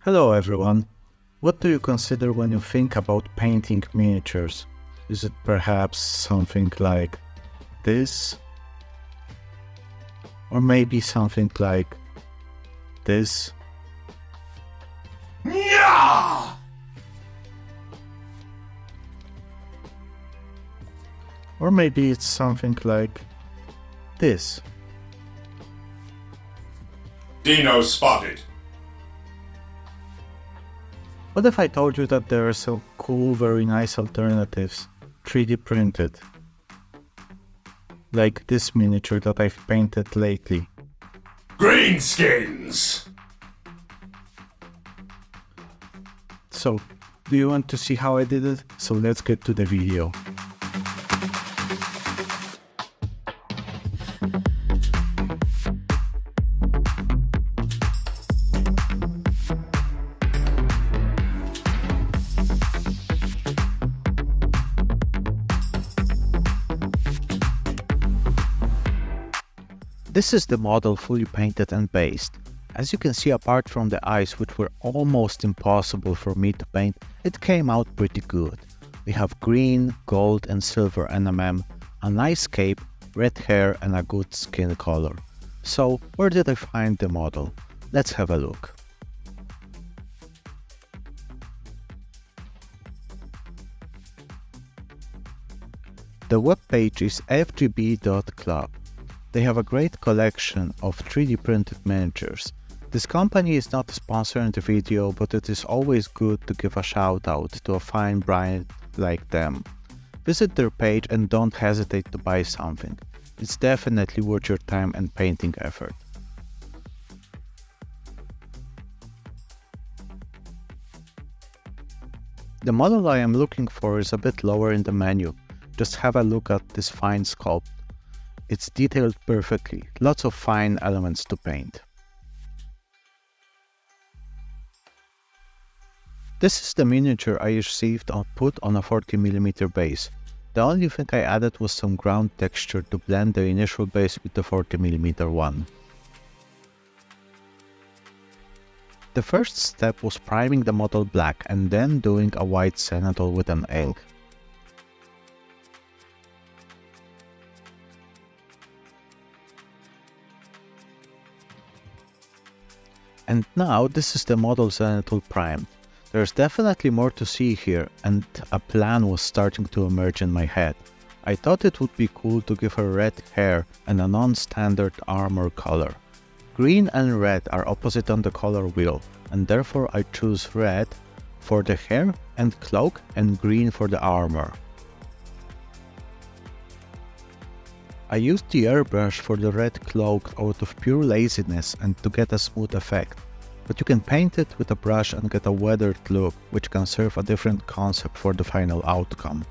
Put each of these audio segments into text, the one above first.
Hello everyone. What do you consider when you think about painting miniatures? Is it perhaps something like this? Or maybe something like this? Yeah! Or maybe it's something like this? Dino spotted. What if I told you that there are some cool, very nice alternatives, 3D printed? Like this miniature that I've painted lately. Greenskins! So, do you want to see how I did it? So let's get to the video. This is the model fully painted and based. As you can see, apart from the eyes, which were almost impossible for me to paint, it came out pretty good. We have green, gold and silver NMM, a nice cape, red hair and a good skin color. So where did I find the model? Let's have a look. The webpage is FGB Club. They have a great collection of 3D printed miniatures. This company is not a sponsor in the video, but it is always good to give a shout out to a fine brand like them. Visit their page and don't hesitate to buy something. It's definitely worth your time and painting effort. The model I am looking for is a bit lower in the menu. Just have a look at this fine sculpt. It's detailed perfectly, lots of fine elements to paint. This is the miniature I received and put on a 40mm base. The only thing I added was some ground texture to blend the initial base with the 40mm one. The first step was priming the model black and then doing a white zenithal with an ink. And now this is the model zenithal primed. There's definitely more to see here, and a plan was starting to emerge in my head. I thought it would be cool to give her red hair and a non-standard armor color. Green and red are opposite on the color wheel, and therefore I choose red for the hair and cloak and green for the armor. I used the airbrush for the red cloak out of pure laziness and to get a smooth effect, but you can paint it with a brush and get a weathered look, which can serve a different concept for the final outcome.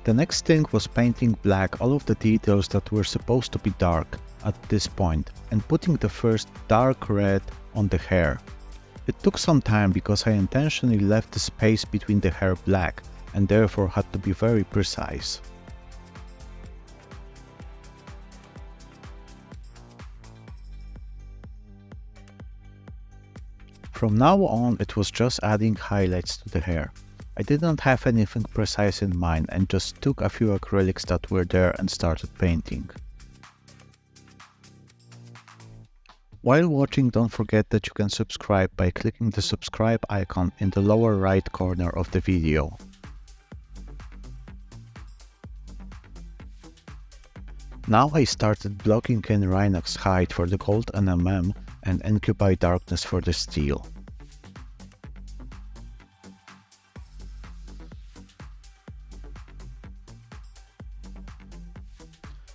The next thing was painting black all of the details that were supposed to be dark at this point and putting the first dark red on the hair. It took some time because I intentionally left the space between the hair black and therefore had to be very precise. From now on, it was just adding highlights to the hair. I didn't have anything precise in mind and just took a few acrylics that were there and started painting. While watching, don't forget that you can subscribe by clicking the subscribe icon in the lower right corner of the video. Now I started blocking in Rhinox height for the gold NMM and Incubi darkness for the steel.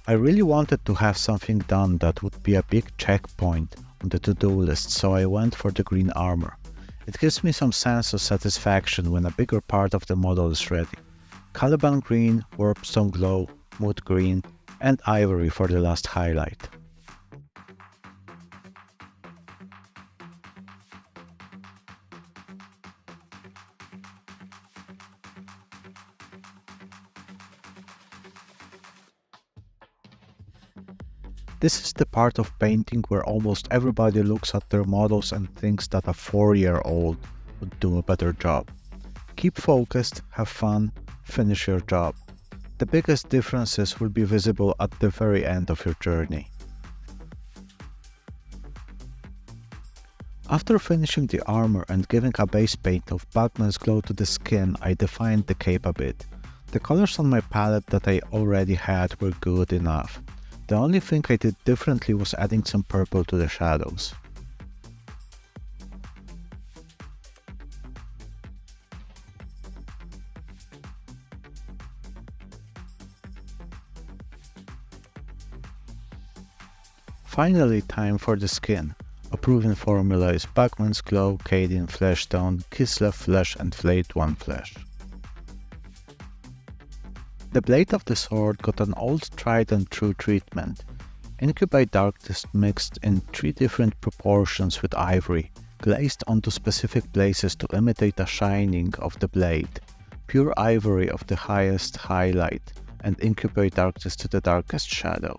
I really wanted to have something done that would be a big checkpoint on the to-do list, so I went for the Green Armour. It gives me some sense of satisfaction when a bigger part of the model is ready. Caliban green, warpstone glow, mood green, and ivory for the last highlight. This is the part of painting where almost everybody looks at their models and thinks that a 4-year-old would do a better job. Keep focused, have fun, finish your job. The biggest differences will be visible at the very end of your journey. After finishing the armor and giving a base paint of Batman's glow to the skin, I defined the cape a bit. The colors on my palette that I already had were good enough. The only thing I did differently was adding some purple to the shadows. Finally, time for the skin. A proven formula is Batman's Glow, Cadian Flesh Tone, Kislev Flesh and Flayed One Flesh. The blade of the sword got an old tried and true treatment. Incubi Darkness mixed in 3 different proportions with ivory, glazed onto specific places to imitate a shining of the blade, pure ivory of the highest highlight, and Incubi Darkness to the darkest shadow.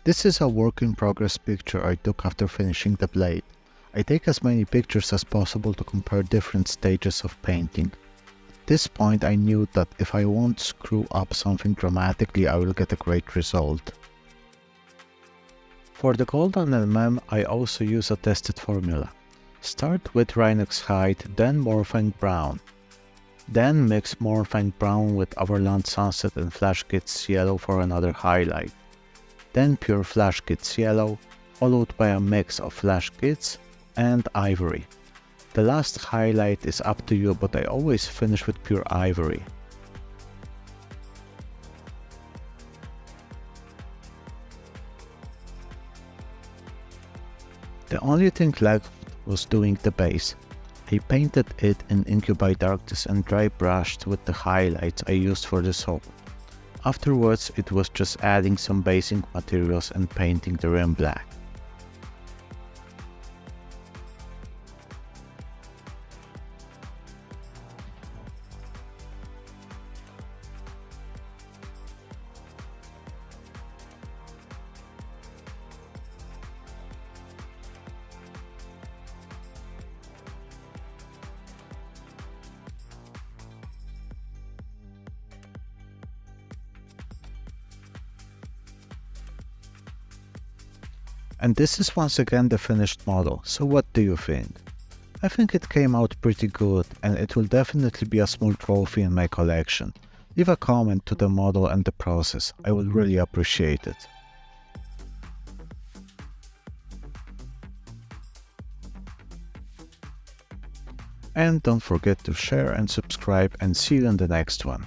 This is a work in progress picture I took after finishing the blade. I take as many pictures as possible to compare different stages of painting. At this point I knew that if I won't screw up something dramatically I will get a great result. For the golden NMM I also use a tested formula. Start with Rhinox Hide, then Morphine Brown. Then mix Morphine Brown with Overland Sunset and Flash Kits Yellow for another highlight. Then pure Flash Kits Yellow, followed by a mix of Flash Kits and Ivory. The last highlight is up to you, but I always finish with pure Ivory. The only thing left was doing the base. I painted it in Incubi Darkness and dry brushed with the highlights I used for the sword. Afterwards it was just adding some basic materials and painting the rim black. And this is once again the finished model, so what do you think? I think it came out pretty good and it will definitely be a small trophy in my collection. Leave a comment to the model and the process, I would really appreciate it. And don't forget to share and subscribe and see you in the next one.